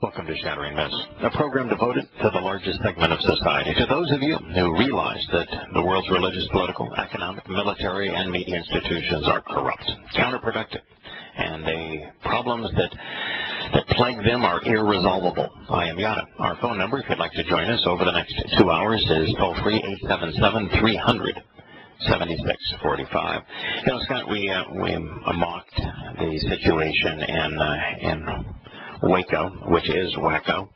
Welcome to Shattering Myths, a program devoted to the largest segment of society, to those of you who realize that the world's religious, political, economic, military, and media institutions are corrupt, counterproductive, and the problems that plague them are irresolvable. I am Yahowah. Our phone number, if you'd like to join us over the next 2 hours, is toll-free 877-300. 7645. You know, Scott, we mocked the situation in Waco, which is wacko,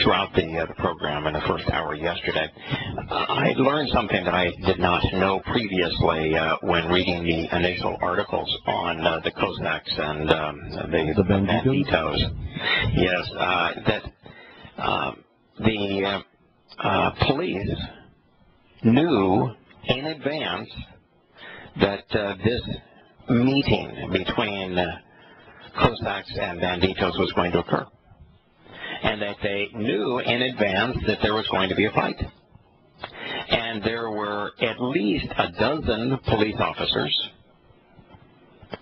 throughout the program in the first hour yesterday. I learned something that I did not know previously when reading the initial articles on the Cossacks and the banditos. Yes, that the police knew in advance that this meeting between Cossacks and banditos was going to occur, and that they knew in advance that there was going to be a fight. And there were at least a dozen police officers,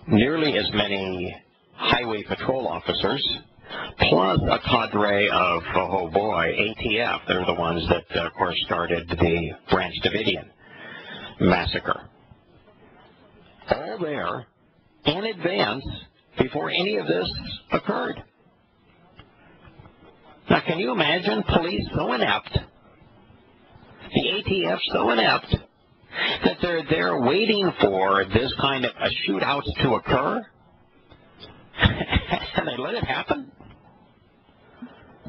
nearly as many highway patrol officers, plus a cadre of, oh boy, ATF. They're the ones that, of course, started the Branch Davidian massacre. All there in advance before any of this occurred. Now, can you imagine police so inept, the ATF so inept, that they're there waiting for this kind of a shootout to occur? And they let it happen?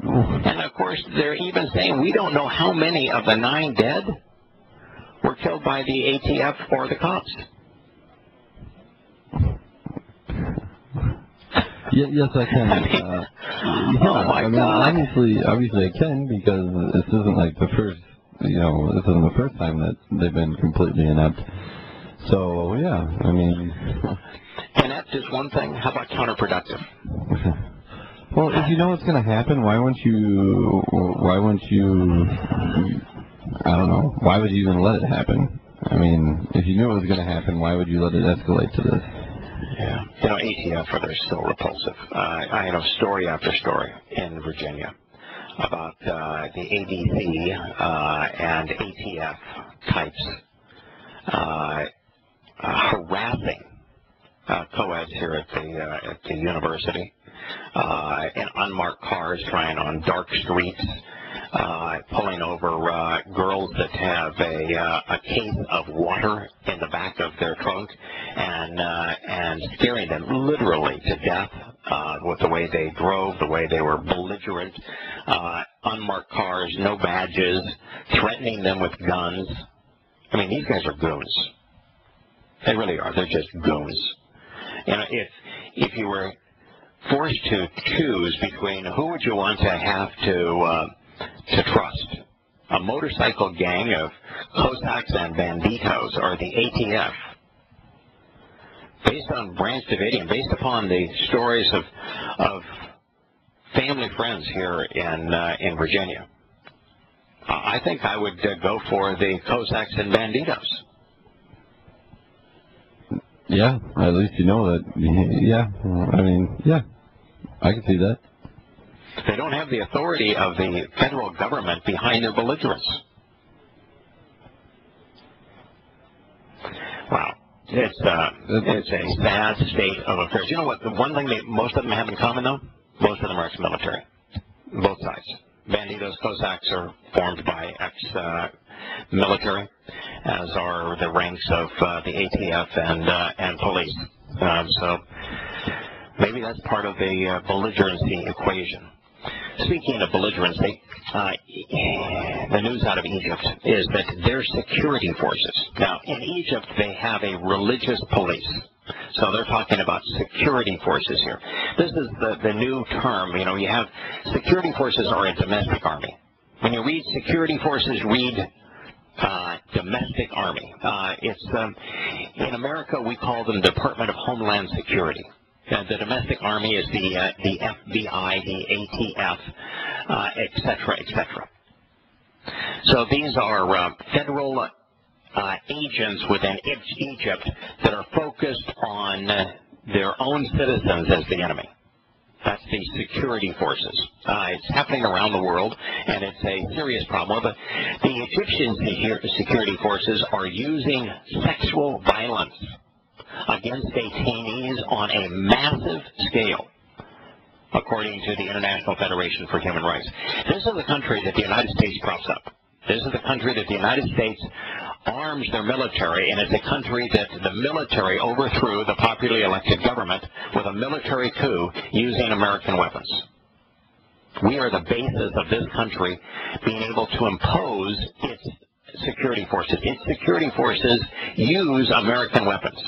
And, of course, they're even saying we don't know how many of the 9 dead were killed by the ATF or the cops. Yes, I can. Oh my God! Obviously, I can, because this isn't like the first. This isn't the first time that they've been completely inept. So yeah, I mean, inept is one thing. How about counterproductive? Well, if you know what's going to happen, why wouldn't you? I don't know. Why would you even let it happen? I mean, if you knew it was going to happen, why would you let it escalate to this? Yeah. ATF, they're still repulsive. I know story after story in Virginia about the ADC and ATF types harassing co-eds here at the university in unmarked cars, trying on dark streets, pulling over girls that have a case of water in the back of their trunk and scaring them literally to death with the way they drove, the way they were belligerent, unmarked cars, no badges, threatening them with guns. I mean, these guys are goons. They really are. They're just goons. If you were forced to choose between who would you want to have to trust, a motorcycle gang of Cossacks and banditos or the ATF, based on Branch Davidian, based upon the stories of family friends here in Virginia, I think I would go for the Cossacks and banditos. Yeah, at least you know that. Yeah, I mean, yeah, I can see that. They don't have the authority of the federal government behind their belligerence. Wow. It's a sad state of affairs. You know what? The one thing that most of them have in common, though? Most of them are ex-military. Both sides. Banditos, Cossacks are formed by ex-military, as are the ranks of the ATF and police. So maybe that's part of the belligerency equation. Speaking of belligerency, the news out of Egypt is that their security forces, now in Egypt they have a religious police, so they're talking about security forces here. This is the new term. You have security forces are a domestic army. When you read security forces, read domestic army. In America we call them Department of Homeland Security. The domestic army is the FBI, the ATF, et cetera, et cetera. So these are federal agents within Egypt that are focused on their own citizens as the enemy. That's the security forces. It's happening around the world, and it's a serious problem. But the Egyptian security forces are using sexual violence against detainees on a massive scale, according to the International Federation for Human Rights. This is the country that the United States props up. This is the country that the United States arms their military, and it's a country that the military overthrew the popularly elected government with a military coup using American weapons. We are the basis of this country being able to impose its security forces. Its security forces use American weapons.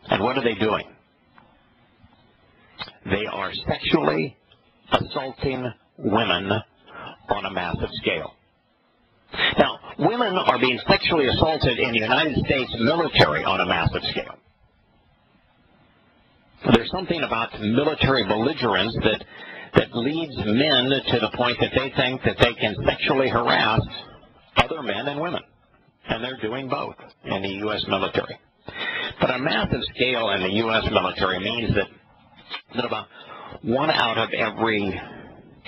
And what are they doing? They are sexually assaulting women on a massive scale. Now, women are being sexually assaulted in the United States military on a massive scale. There's something about military belligerence that leads men to the point that they think that they can sexually harass other men and women. And they're doing both in the U.S. military. But a massive scale in the U.S. military means that about 1 out of every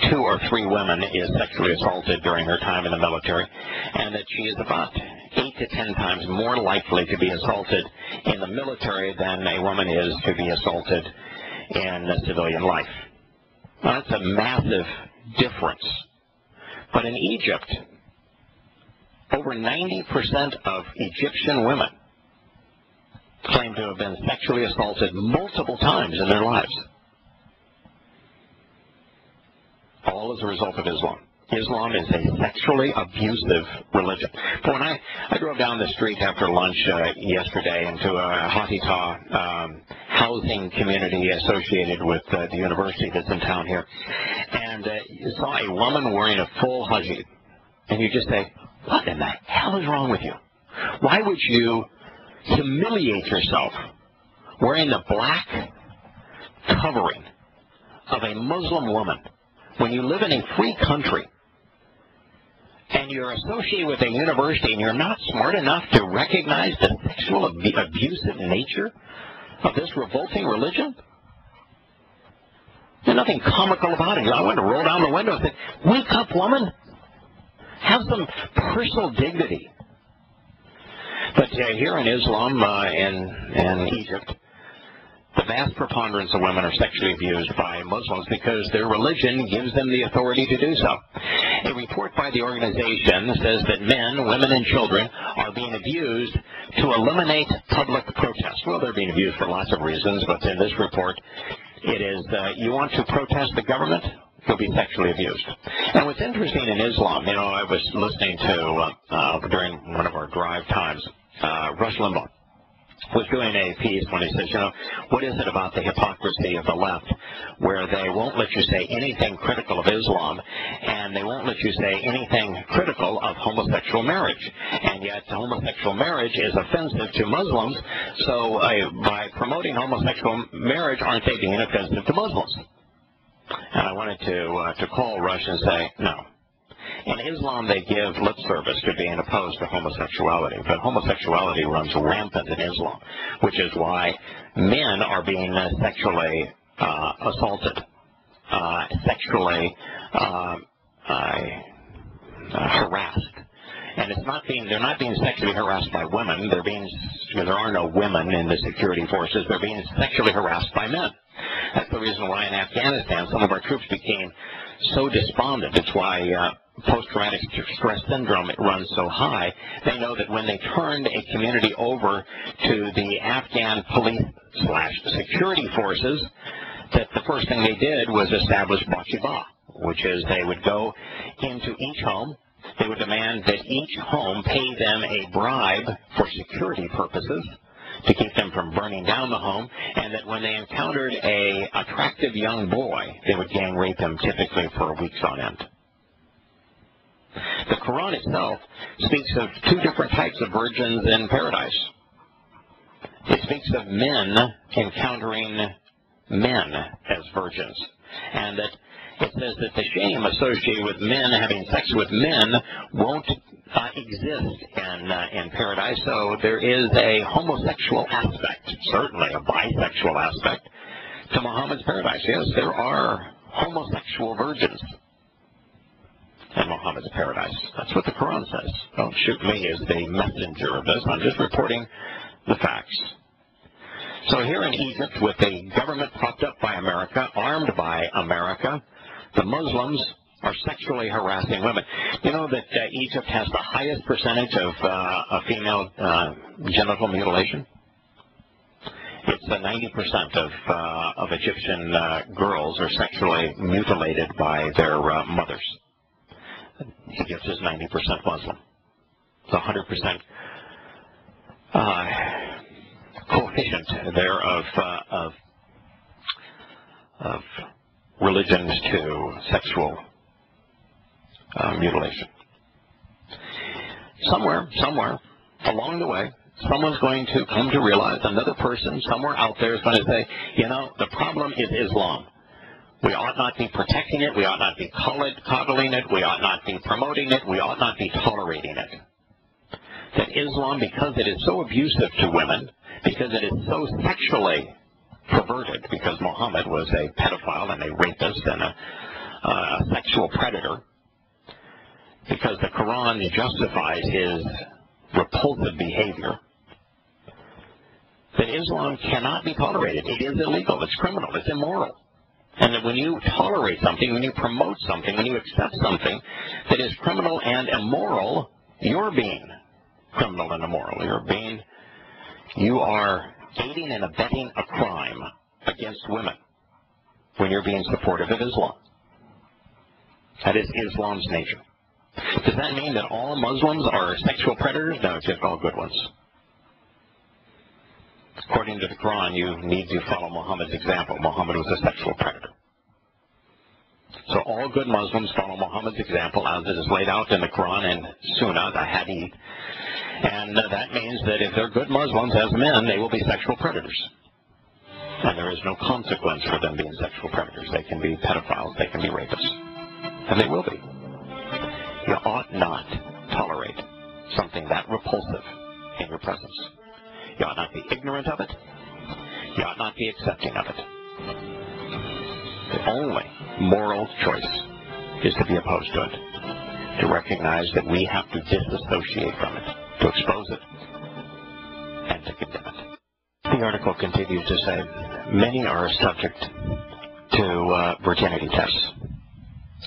2 or 3 women is sexually assaulted during her time in the military, and that she is about 8 to 10 times more likely to be assaulted in the military than a woman is to be assaulted in civilian life. Now, that's a massive difference. But in Egypt, over 90% of Egyptian women claim to have been sexually assaulted multiple times in their lives. All as a result of Islam. Islam is a sexually abusive religion. But when I drove down the street after lunch yesterday into a Hatita housing community associated with the university that's in town here, and you saw a woman wearing a full hijab, and you just say, what in the hell is wrong with you? Why would you humiliate yourself wearing the black covering of a Muslim woman when you live in a free country and you're associated with a university and you're not smart enough to recognize the sexual abusive nature of this revolting religion? There's nothing comical about it. I wanted to roll down the window and say, wake up, woman. Have some personal dignity. But here in Islam, in Egypt, the vast preponderance of women are sexually abused by Muslims because their religion gives them the authority to do so. A report by the organization says that men, women, and children are being abused to eliminate public protest. Well, they're being abused for lots of reasons, but in this report, it is you want to protest the government, you'll be sexually abused. And what's interesting in Islam, I was listening to, during one of our drive times, Rush Limbaugh was doing a piece when he says, what is it about the hypocrisy of the left where they won't let you say anything critical of Islam and they won't let you say anything critical of homosexual marriage, and yet homosexual marriage is offensive to Muslims, so by promoting homosexual marriage, aren't they being offensive to Muslims? And I wanted to call Rush and say, no. In Islam, they give lip service to being opposed to homosexuality, but homosexuality runs rampant in Islam, which is why men are being sexually assaulted, sexually harassed. And they're not being sexually harassed by women. There are no women in the security forces. They're being sexually harassed by men. That's the reason why in Afghanistan some of our troops became so despondent. It's why post-traumatic stress syndrome runs so high. They know that when they turned a community over to the Afghan police/security forces, that the first thing they did was establish Bachiba, which is they would go into each home. They would demand that each home pay them a bribe for security purposes to keep them from burning down the home, and that when they encountered an attractive young boy, they would gang rape him typically for weeks on end. The Quran itself speaks of 2 different types of virgins in paradise. It speaks of men encountering men as virgins, and that it says that the shame associated with men having sex with men won't exist in paradise. So there is a homosexual aspect, certainly a bisexual aspect, to Muhammad's paradise. Yes, there are homosexual virgins in Muhammad's paradise. That's what the Quran says. Don't shoot me as the messenger of this. I'm just reporting the facts. So here in Egypt, with a government propped up by America, armed by America, the Muslims are sexually harassing women. You know that Egypt has the highest percentage of female genital mutilation? It's 90% of Egyptian girls are sexually mutilated by their mothers. Egypt is 90% Muslim. It's 100% coefficient there of religions to sexual mutilation. Somewhere along the way, someone's going to come to realize, another person somewhere out there is going to say, you know, the problem is Islam. We ought not be protecting it. We ought not be coddling it. We ought not be promoting it. We ought not be tolerating it. That Islam, because it is so abusive to women, because it is so sexually perverted, because Muhammad was a pedophile and a rapist and a sexual predator, because the Quran justifies his repulsive behavior, that Islam cannot be tolerated. It is illegal. It's criminal. It's immoral. And that when you tolerate something, when you promote something, when you accept something that is criminal and immoral, you're being criminal and immoral. You are aiding and abetting a crime against women when you're being supportive of Islam. That is Islam's nature. Does that mean that all Muslims are sexual predators? No, it's just all good ones. According to the Quran, you need to follow Muhammad's example. Muhammad was a sexual predator. So all good Muslims follow Muhammad's example as it is laid out in the Quran and Sunnah, the Hadith. And that means that if they're good Muslims as men, they will be sexual predators. And there is no consequence for them being sexual predators. They can be pedophiles. They can be rapists. And they will be. You ought not tolerate something that repulsive in your presence. You ought not be ignorant of it. You ought not be accepting of it. The only moral choice is to be opposed to it, to recognize that we have to disassociate from it, to expose it, and to condemn it. The article continues to say, many are subject to virginity tests.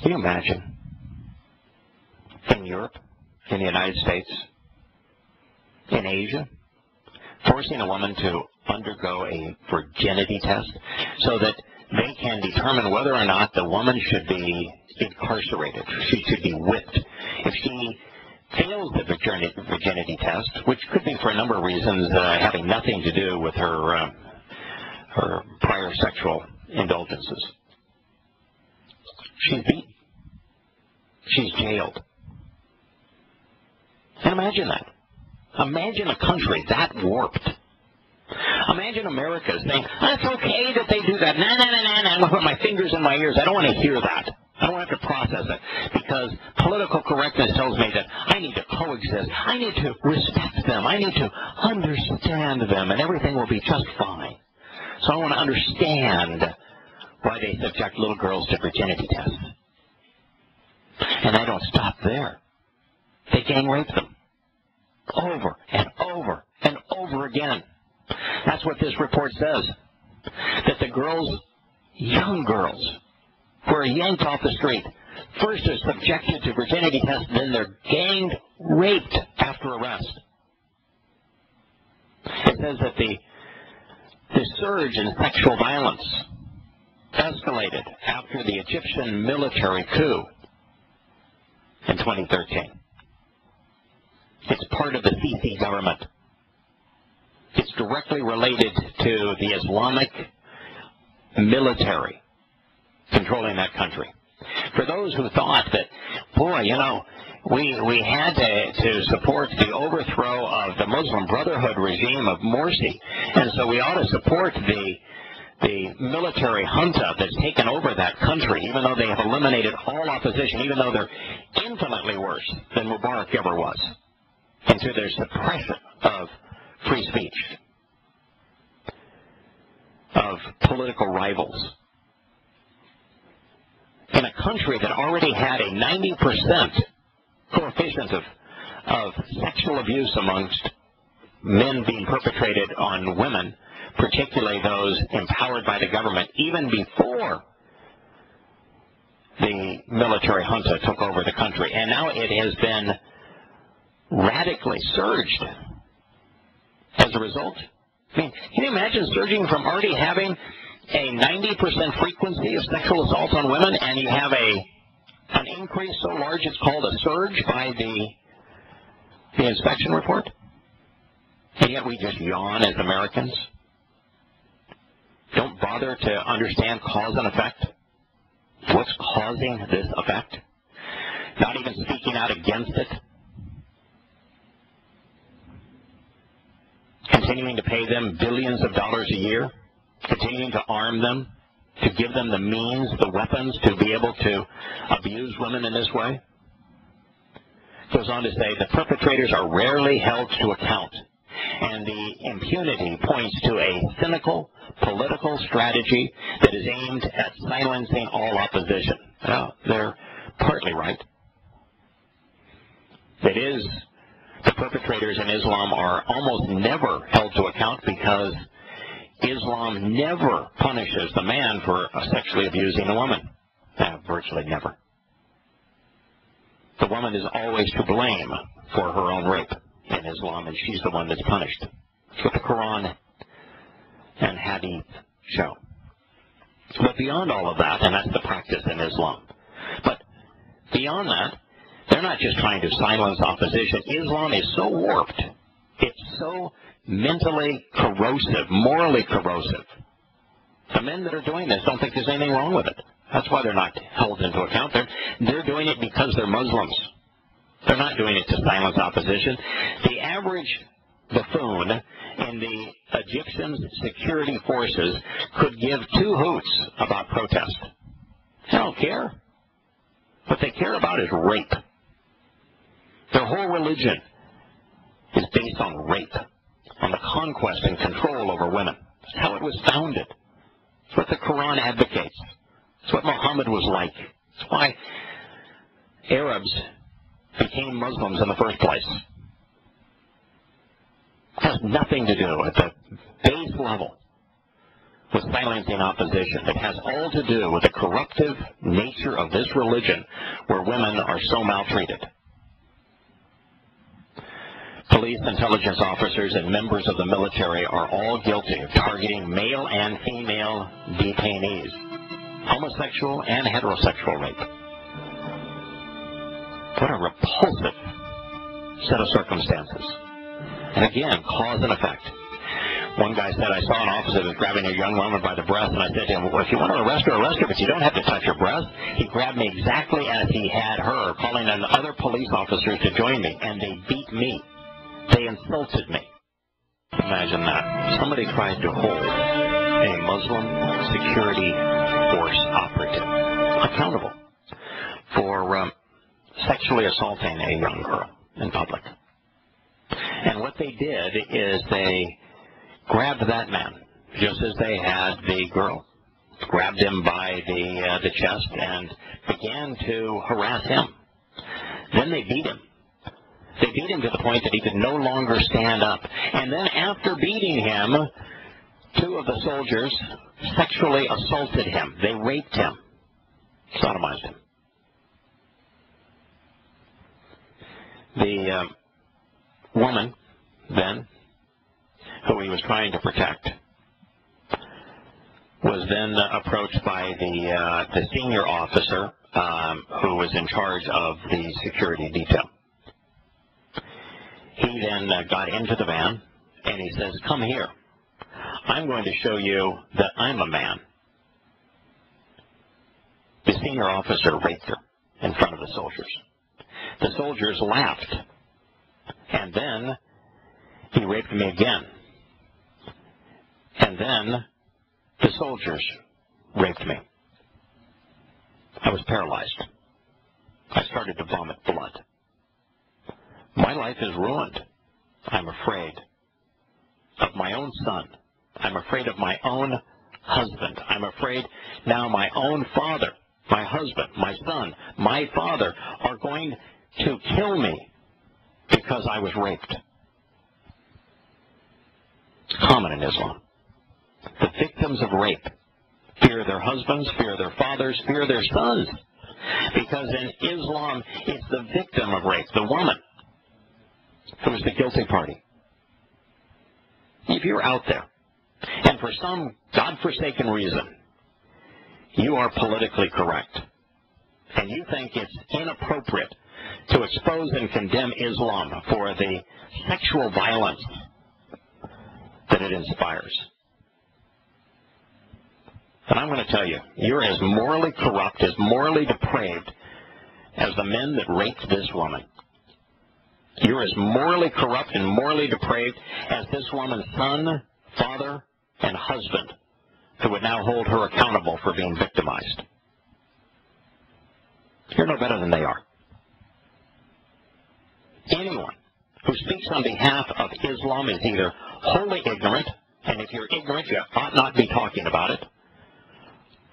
Can you imagine? In Europe, in the United States, in Asia, forcing a woman to undergo a virginity test so that they can determine whether or not the woman should be incarcerated, she should be whipped. If she fails the virginity test, which could be for a number of reasons having nothing to do with her prior sexual indulgences, she's beaten. She's jailed. And imagine that. Imagine a country that warped. Imagine America saying, that's okay that they do that. No. I'm going to put my fingers in my ears. I don't want to hear that. I don't have to process it. Because political correctness tells me that I need to coexist. I need to respect them. I need to understand them. And everything will be just fine. So I want to understand why they subject little girls to virginity tests. And they don't stop there. They gang rape them. Over and over and over again. That's what this report says. That the girls, young girls, who are yanked off the street, first are subjected to virginity tests, then they're ganged, raped after arrest. It says that the surge in sexual violence escalated after the Egyptian military coup in 2013. It's part of the Sisi government. It's directly related to the Islamic military controlling that country. For those who thought that, boy, you know, we had to support the overthrow of the Muslim Brotherhood regime of Morsi, and so we ought to support the military junta that's taken over that country, even though they have eliminated all opposition, even though they're infinitely worse than Mubarak ever was, into their suppression of free speech. of political rivals in a country that already had a 90% coefficient of sexual abuse amongst men being perpetrated on women, particularly those empowered by the government, even before the military junta took over the country. And now it has been radically surged as a result. I mean, can you imagine surging from already having a 90% frequency of sexual assault on women, and you have an increase so large it's called a surge by the inspection report? And yet we just yawn as Americans. Don't bother to understand cause and effect. What's causing this effect? Not even speaking out against it. Continuing to pay them billions of dollars a year. Continuing to arm them. To give them the means, the weapons to be able to abuse women in this way. Goes on to say the perpetrators are rarely held to account. And the impunity points to a cynical political strategy that is aimed at silencing all opposition. Well, they're partly right. It is, the perpetrators in Islam are almost never held to account because Islam never punishes the man for sexually abusing a woman. Virtually never. The woman is always to blame for her own rape in Islam, and she's the one that's punished. That's what the Quran and Hadith show. But beyond all of that, and that's the practice in Islam, but beyond that, they're not just trying to silence opposition. Islam is so warped, it's so mentally corrosive, morally corrosive. The men that are doing this don't think there's anything wrong with it. That's why they're not held into account. They're doing it because they're Muslims. They're not doing it to silence opposition. The average buffoon in the Egyptian security forces could give two hoots about protest. They don't care. What they care about is rape. Their whole religion is based on rape, on the conquest and control over women. That's how it was founded. It's what the Quran advocates. It's what Muhammad was like. It's why Arabs became Muslims in the first place. It has nothing to do at the base level with silencing opposition. It has all to do with the corruptive nature of this religion where women are so maltreated. Police, intelligence officers, and members of the military are all guilty of targeting male and female detainees, homosexual and heterosexual rape. What a repulsive set of circumstances. And again, cause and effect. One guy said, I saw an officer that was grabbing a young woman by the breast, and I said to him, well, if you want to arrest her, but you don't have to touch her breast. He grabbed me exactly as he had her, calling on other police officers to join me, and they beat me. They insulted me. Imagine that. Somebody tried to hold a Muslim security force operative accountable for sexually assaulting a young girl in public. And what they did is they grabbed that man, just as they had the girl, grabbed him by the chest and began to harass him. Then they beat him. They beat him to the point that he could no longer stand up. And then after beating him, two of the soldiers sexually assaulted him. They raped him, sodomized him. The woman, then, who he was trying to protect, was then approached by the senior officer who was in charge of the security detail. He then got into the van, and he says, come here. I'm going to show you that I'm a man. The senior officer raped her in front of the soldiers. The soldiers laughed. And then he raped me again. And then the soldiers raped me. I was paralyzed. I started to vomit blood. My life is ruined. I'm afraid of my own son. I'm afraid of my own husband. I'm afraid now my own father, my husband, my son, my father are going to kill me because I was raped. It's common in Islam. The victims of rape fear their husbands, fear their fathers, fear their sons. Because in Islam, it's the victim of rape, the woman, who's the guilty party. If you're out there, and for some godforsaken reason, you are politically correct, and you think it's inappropriate to expose and condemn Islam for the sexual violence that it inspires, and I'm going to tell you, you're as morally corrupt, as morally depraved as the men that raped this woman. You're as morally corrupt and morally depraved as this woman's son, father, and husband, who would now hold her accountable for being victimized. You're no better than they are. Anyone who speaks on behalf of Islam is either wholly ignorant, and if you're ignorant, you ought not be talking about it,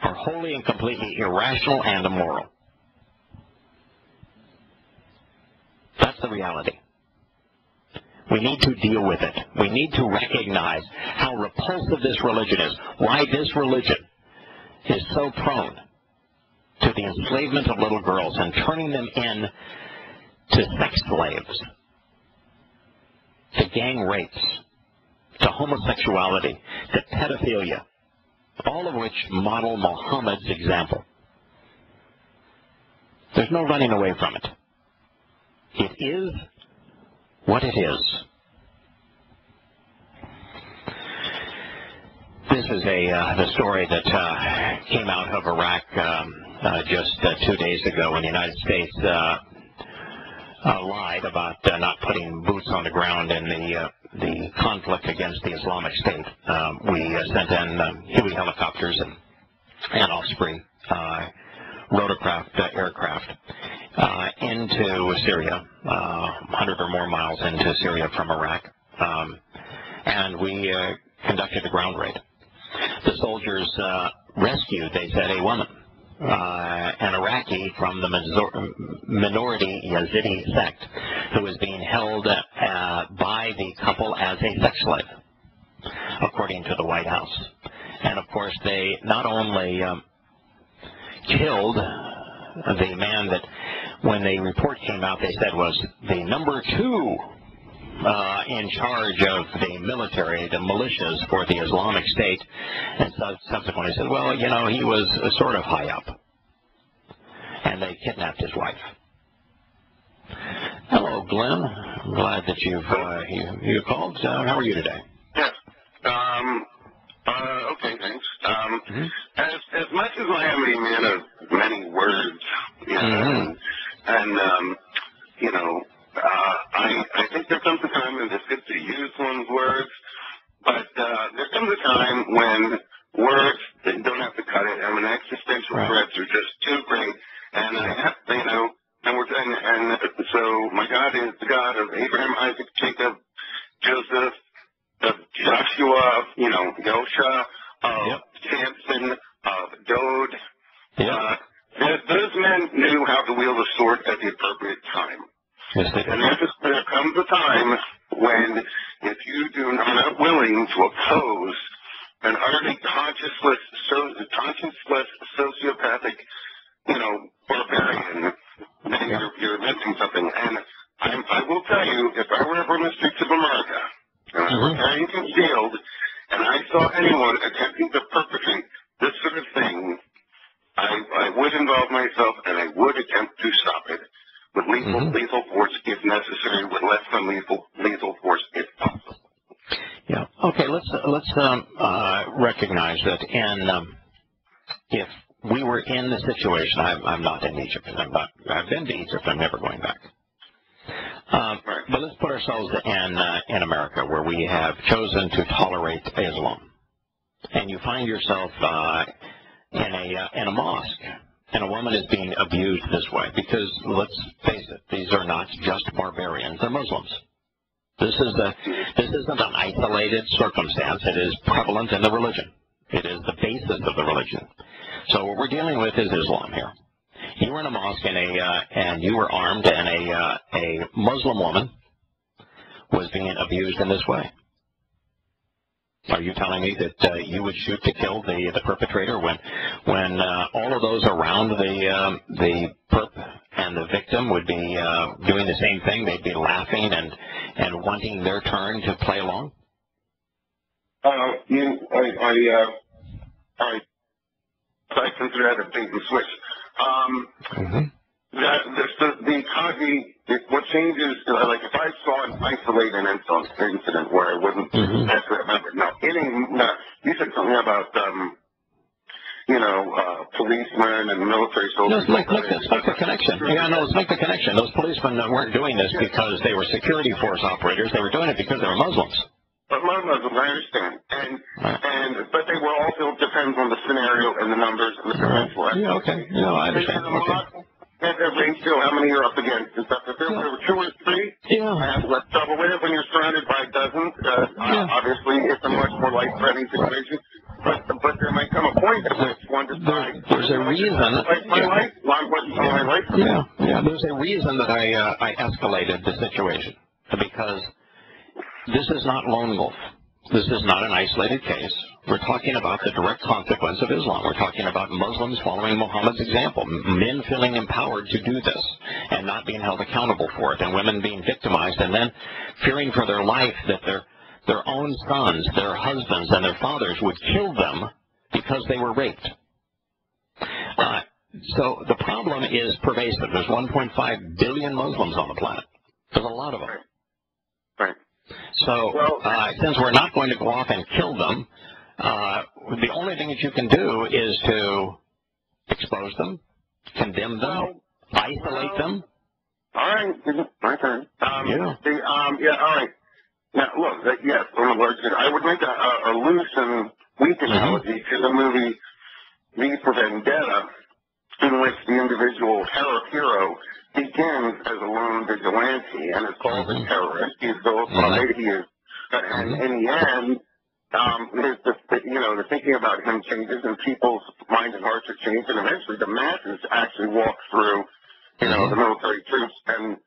are wholly and completely irrational and immoral. That's the reality. We need to deal with it. We need to recognize how repulsive this religion is, why this religion is so prone to the enslavement of little girls and turning them in to sex slaves, to gang rapes, to homosexuality, to pedophilia, all of which model Muhammad's example. There's no running away from it. It is what it is. This is the story that came out of Iraq just 2 days ago when the United States lied about not putting boots on the ground in the conflict against the Islamic State. We sent in Huey helicopters and Osprey rotorcraft aircraft into Syria, 100 or more miles into Syria from Iraq, and we conducted a ground raid. The soldiers rescued, they said, a woman, an Iraqi from the minority Yazidi sect, who was being held by the couple as a sex slave, according to the White House. And of course, they not only killed the man that, when the report came out, they said was the number 2 in charge of the military, the militias for the Islamic State, and subsequently said, well, you know, he was sort of high up. And they kidnapped his wife. Hello, Glenn. I'm glad that you called. How are you today? Yes. Okay, thanks. As much as I am a man of many words, you know, and you know, I think there comes a time when it's good to use one's words, but there comes a time when words don't have to cut it. I mean, existential threats are just too great, and I have, you know, and so my God is the God of Abraham, Isaac, Jacob, Joseph, of Joshua, you know, Yosha, of Samson, of Dode. Those men knew how to wield a sword at the appropriate time. Yes, and there comes a time when, if you are not willing to oppose an utterly conscienceless, sociopathic, you know, barbarian, then you're missing something. And I will tell you, if I were ever in the streets of America, and I were carrying concealed, and I saw anyone attempting to perpetrate this sort of thing, I would involve myself, and I would attempt to stop it with lethal force if necessary, with less than lethal force if possible. Yeah. Okay. Let's recognize that, and if we were in the situation, I'm not in Egypt. I've been to Egypt. I'm never going back. But let's put ourselves in America, where we have chosen to tolerate Islam, and you find yourself in a mosque, and a woman is being abused this way, because let's face it, these are not just barbarians; they're Muslims. This isn't an isolated circumstance. It is prevalent in the religion. It is the basis of the religion. So what we're dealing with is Islam here. You were in a mosque and you were armed, and a Muslim woman was being abused in this way. Are you telling me that you would shoot to kill the perpetrator when all of those around the perp and the victim would be doing the same thing? They'd be laughing and wanting their turn to play along? I consider that a bait and switch. What changes, like if I saw an isolated incident where I wouldn't actually remember. Now, you said something about, policemen and military soldiers. No, let's make the connection. Yeah, no, let's make the connection. Those policemen weren't doing this because they were security force operators. They were doing it because they were Muslims. But Muslims, I understand. But they were also, depends on the scenario and the numbers and the potential. Yeah, okay. No, I understand. Okay. Their ratio, how many you're up against and stuff. If there were 2 or 3, I have less trouble with it. When you're surrounded by dozens, obviously it's a much more life-threatening situation. But there might come a point at which one decides. There's a reason. My life. Yeah. There's a reason that I escalated the situation, because this is not lone wolf. This is not an isolated case. We're talking about the direct consequence of Islam. We're talking about Muslims following Muhammad's example, men feeling empowered to do this and not being held accountable for it, and women being victimized and then fearing for their life that their own sons, their husbands, and their fathers would kill them because they were raped. So the problem is pervasive. There's 1.5 billion Muslims on the planet. There's a lot of them. Right. So since we're not going to go off and kill them, the only thing that you can do is to expose them, condemn them, isolate them. All right, my turn. All right. Now, look, yes, on the large scale, I would make a loose and weak analogy to the movie V for Vendetta, in which the individual hero begins as a lone vigilante and is called a terrorist. He's he is, and in the end, the thinking about him changes, and people's minds and hearts are changed, and eventually the masses actually walk through, the military troops, and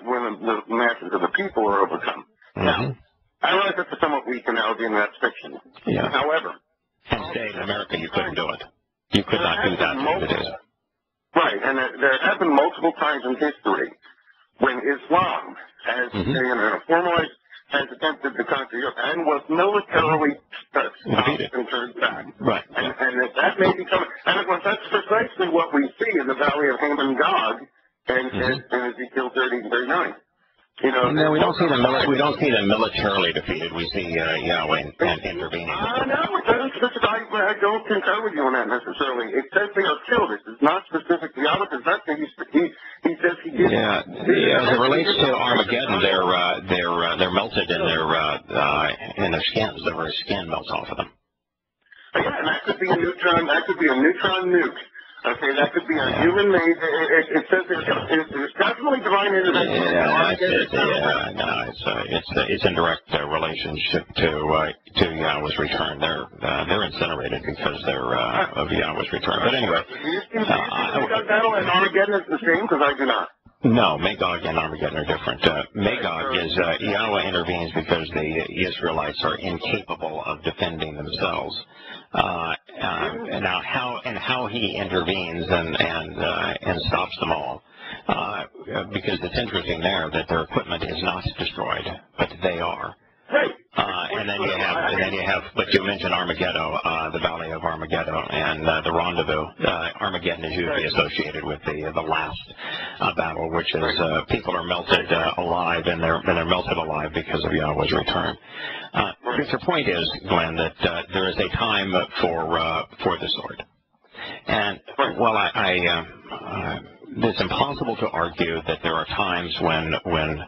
when the masses of the people are overcome. Now, I realize that's a somewhat weak analogy, and that's fiction. Yeah. However, and today in America, you couldn't do it. You could not do that. Right, and there have been multiple times in history when Islam has, formalized, has attempted to conquer Europe and was militarily stopped and turned back. Right. And that may become, and of course that's precisely what we see in the Valley of Haman Gog and Ezekiel 30 and 39. No, we don't see them militarily defeated. We see Yahweh intervening. No, it doesn't. I don't concur with you on that necessarily. It says they are killed. It is not specific to Yahweh. Because that's he says he did. Yeah. As it relates to Armageddon, they're melted in their skins. Their very skin melts off of them. Yeah, and that could be a neutron. That could be a neutron nuke. Okay, that could be a human-made. It says it's definitely divine intervention. It's in direct relationship to Yahweh's return. They're incinerated because they're of Yahweh's return. But anyway, battle and Armageddon is the same, because I do not. No, Magog and Armageddon are different. Magog is Yahweh intervenes because the Israelites are incapable of defending themselves. How he intervenes and stops them all, because it's interesting there that their equipment is not destroyed, but they are. And then you have, but you mentioned Armageddon, the Valley of Armageddon, and the Rendezvous. Armageddon is usually associated with the last battle, which is people are melted alive, and they're melted alive because of Yahweh's return. Your point is, Glenn, that there is a time for the sword, and it's impossible to argue that there are times when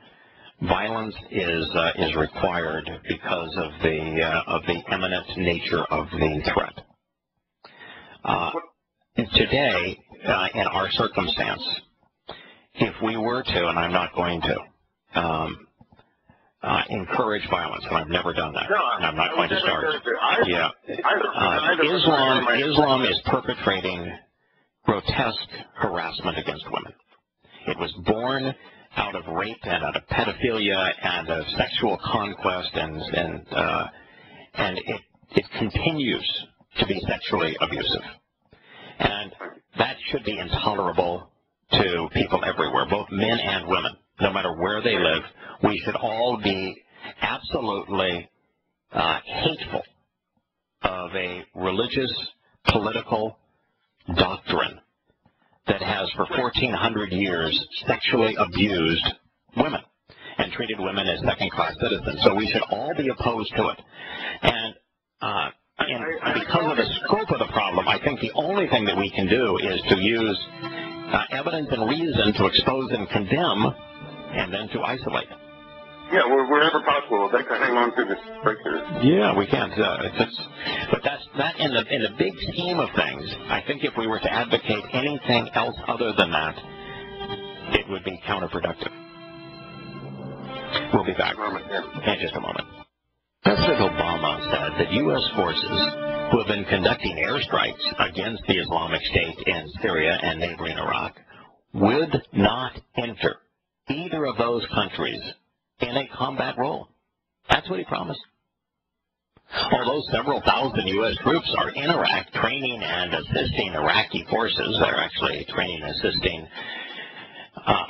violence is required because of the imminent nature of the threat. Today, in our circumstance, if we were to, and I'm not going to, encourage violence, and I've never done that. No, and I'm not going to start. Yeah. Islam Islam is perpetrating grotesque harassment against women. It was born out of rape and out of pedophilia and of sexual conquest, and it continues to be sexually abusive. And that should be intolerable to people everywhere, both men and women, no matter where they live. We should all be absolutely hateful of a religious, political doctrine that has for 1,400 years sexually abused women and treated women as second-class citizens. So we should all be opposed to it. And because of the scope of the problem, I think the only thing that we can do is to use evidence and reason to expose and condemn, and then to isolate. Yeah, wherever possible, they can hang on to this breakthrough. Yeah, we can. But that in the big scheme of things, I think if we were to advocate anything else other than that, it would be counterproductive. We'll be back in just a moment. President Obama said that U.S. forces who have been conducting airstrikes against the Islamic State in Syria and neighboring Iraq would not enter either of those countries in a combat role. That's what he promised. Although several thousand U.S. troops are in Iraq training and assisting Iraqi forces, they're actually training and assisting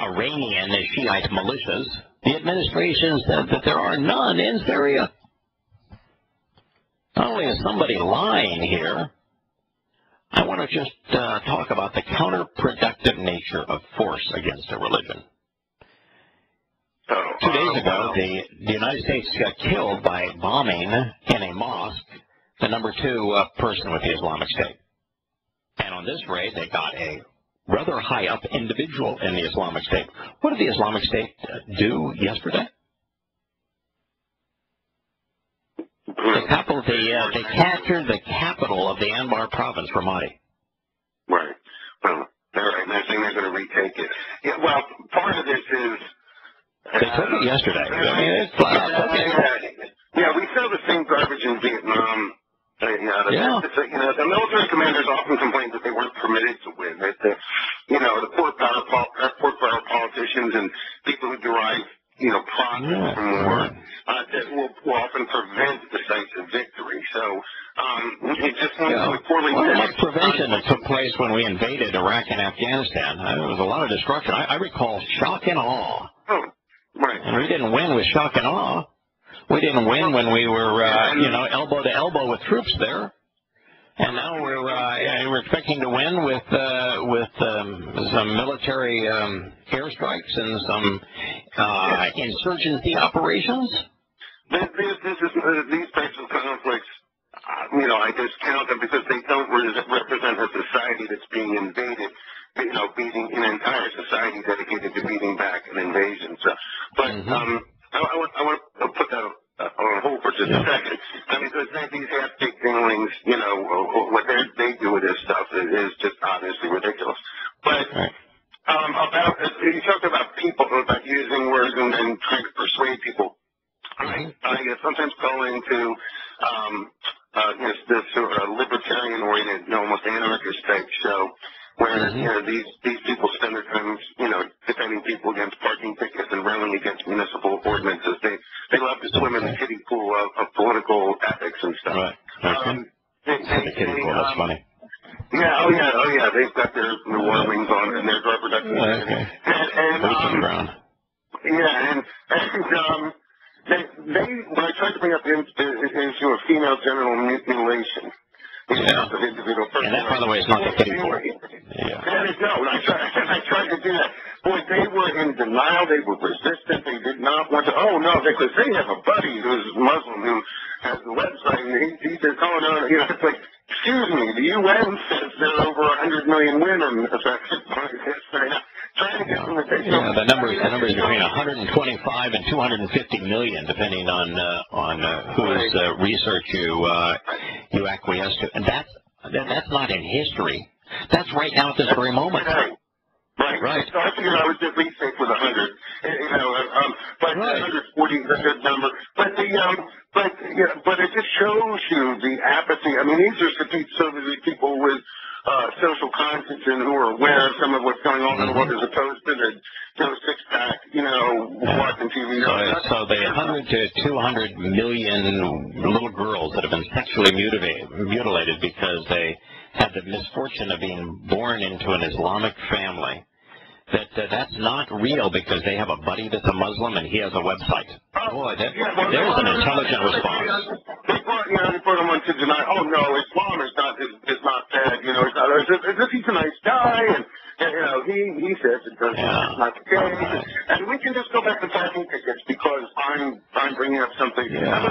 Iranian Shiite militias, the administration said that there are none in Syria. Not only is somebody lying here, I want to just talk about the counterproductive nature of force against a religion. 2 days ago, the United States got killed by bombing in a mosque the number 2 person with the Islamic State. And on this raid, they got a rather high-up individual in the Islamic State. What did the Islamic State do yesterday? They captured the capital of the Anbar province, Ramadi. Right. Well, they're right. They're saying they're going to retake it. Yeah. Well, part of this is. They took it yesterday. I mean, it's flat out. Yeah, we saw the same garbage in Vietnam. The military commanders often complained that they weren't permitted to win. That the poor power politicians and people who derive profit from war that will often prevent decisive victory. So it just seems like poorly. Well, much prevention that took place when we invaded Iraq and Afghanistan. There was a lot of destruction. I recall shock and awe. Oh, right. And we didn't win with shock and awe. We didn't win when we were, elbow to elbow with troops there. And now we're expecting to win with some military airstrikes and some insurgency operations. These types of conflicts, I discount them because they don't represent a society that's being invaded. Beating an entire society dedicated to beating back an invasion. So, but I want to put that on hold for just a second. I mean, because these half-baked dinglings, what they do with this stuff is just obviously ridiculous. But about you talked about people, about using words and trying to persuade people. I sometimes go into this sort of libertarian-oriented, almost anarchist type show. Where these people spend their time, defending people against parking tickets and railing against municipal ordinances. They love to swim in the kiddie pool of political ethics and stuff. Right. The kiddie pool. That's funny. Yeah. Oh yeah. They've got their water wings on and their rubber ducks. Okay. And they when I tried to bring up the issue of female genital mutilation. And that, by the way, is not the kiddie pool. Yeah. I tried to do that. Boy, they were in denial. They were resistant. They did not want to. Oh, no, because they have a buddy who's Muslim who has the website, and he says, oh, no, it's like, excuse me, the UN says there are over 100 million women affected by this. Trying to get them to take the numbers between 125 and 250 million, depending on whose research you acquiesce to, and that's not in history. That's right now at this very moment. Right. Right. So I figured I was at least safe with 100. But 140 is a good number. But but it just shows you the apathy. I mean, these are supposedly people with social conscience and who are aware of some of what's going on in the world, as opposed to the six-pack, watching TV. So the 100 to 200 million little girls that have been sexually mutilated because they had the misfortune of being born into an Islamic family, that's not real because they have a buddy that's a Muslim and he has a website. Boy, there's an intelligent response. They brought him on to deny, oh no, Islam is not bad, as if he's a nice guy, and he says it's not the case. And we can just go back to talking tickets because I'm bringing up something. Islam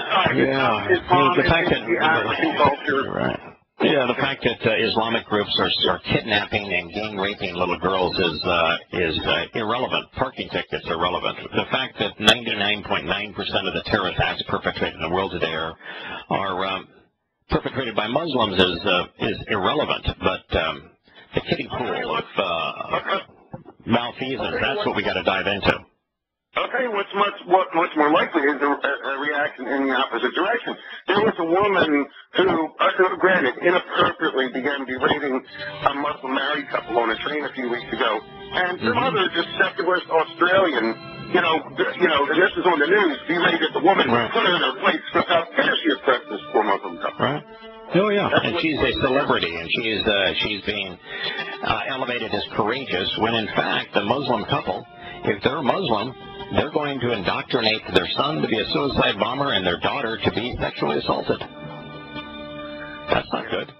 The fact that the African culture. Right. Yeah, the fact that Islamic groups are kidnapping and gang raping little girls is irrelevant. Parking tickets are relevant. The fact that 99.9% of the terrorist acts perpetrated in the world today are perpetrated by Muslims is irrelevant. But the kiddie pool of malfeasance, that's what we got to dive into. I'll tell you what's much more likely is a reaction in the opposite direction. There was a woman who, granted, inappropriately began berating a Muslim married couple on a train a few weeks ago, and some other just secularist Australian, and this is on the news, berated the woman, put her in her place, stripped out, here she oppressed this poor Muslim couple. Right. Oh yeah, and she's a celebrity, and she's being elevated as courageous. When in fact, the Muslim couple, if they're Muslim, they're going to indoctrinate their son to be a suicide bomber and their daughter to be sexually assaulted. That's not good.